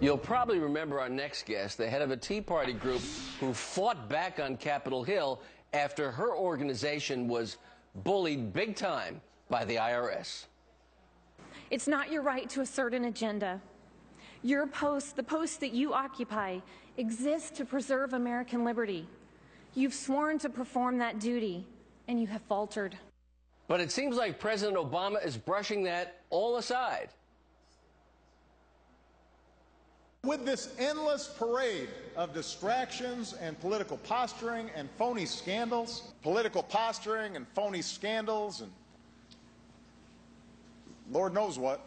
You'll probably remember our next guest, the head of a Tea Party group who fought back on Capitol Hill after her organization was bullied big time by the IRS. It's not your right to assert an agenda. Your post, the post that you occupy, exists to preserve American liberty. You've sworn to perform that duty, and you have faltered. But it seems like President Obama is brushing that all aside. With this endless parade of distractions and political posturing and phony scandals, and Lord knows what,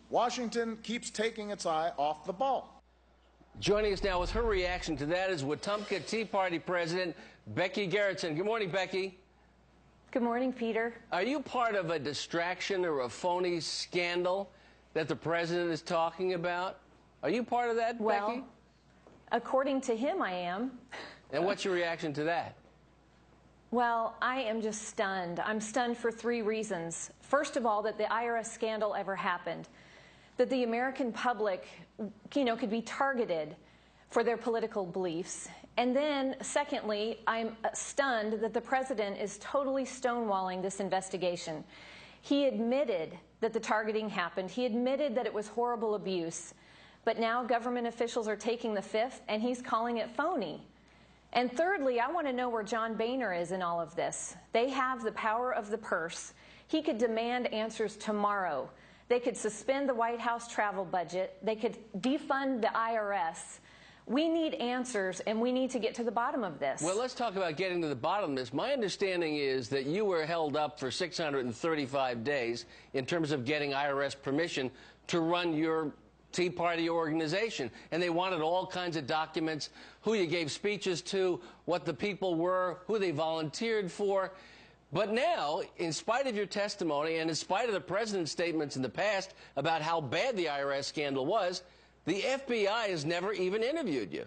Washington keeps taking its eye off the ball. Joining us now with her reaction to that is Wetumpka Tea Party President Becky Gerritson. Good morning, Becky. Good morning, Peter. Are you part of a distraction or a phony scandal that the president is talking about? Are you part of that, well, Becky? According to him, I am. And what's your reaction to that? Well, I am just stunned. I'm stunned for three reasons. First of all, that the IRS scandal ever happened, that the American public, could be targeted for their political beliefs. And then, secondly, I'm stunned that the president is totally stonewalling this investigation. He admitted that the targeting happened. He admitted that it was horrible abuse. But now government officials are taking the fifth, and he's calling it phony. And thirdly, I want to know where John Boehner is in all of this. They have the power of the purse. He could demand answers tomorrow. They could suspend the White House travel budget. They could defund the IRS. We need answers, and we need to get to the bottom of this. Well, let's talk about getting to the bottom of this. My understanding is that you were held up for 635 days in terms of getting IRS permission to run your Tea Party organization, and they wanted all kinds of documents, who you gave speeches to, what the people were, who they volunteered for. But now, in spite of your testimony and in spite of the president's statements in the past about how bad the IRS scandal was, the FBI has never even interviewed you.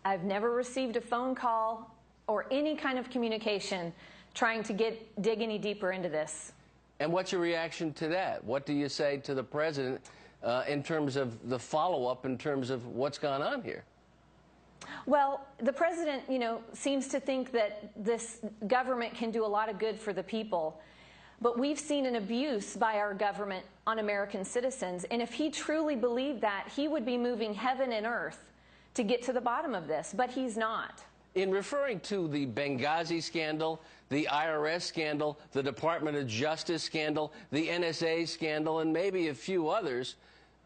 I've never received a phone call or any kind of communication trying to dig any deeper into this. And what's your reaction to that? What do you say to the president in terms of the follow-up, in terms of what's gone on here? Well, the president, seems to think that this government can do a lot of good for the people. But we've seen an abuse by our government on American citizens. And if he truly believed that, he would be moving heaven and earth to get to the bottom of this. But he's not. In referring to the Benghazi scandal, the IRS scandal, the Department of Justice scandal, the NSA scandal, and maybe a few others,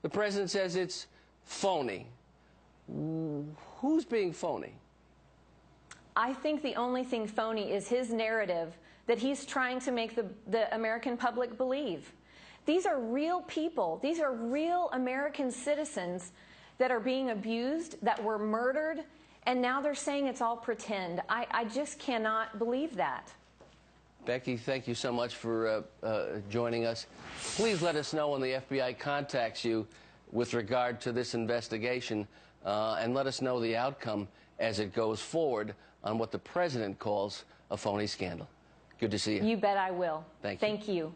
the president says it's phony. Who's being phony? I think the only thing phony is his narrative that he's trying to make the American public believe. These are real people. These are real American citizens that are being abused, that were murdered, and now they're saying it's all pretend. I just cannot believe that. Becky, thank you so much for joining us. Please let us know when the FBI contacts you with regard to this investigation, and let us know the outcome as it goes forward on what the president calls a phony scandal. Good to see you. You bet I will. Thank you. Thank you.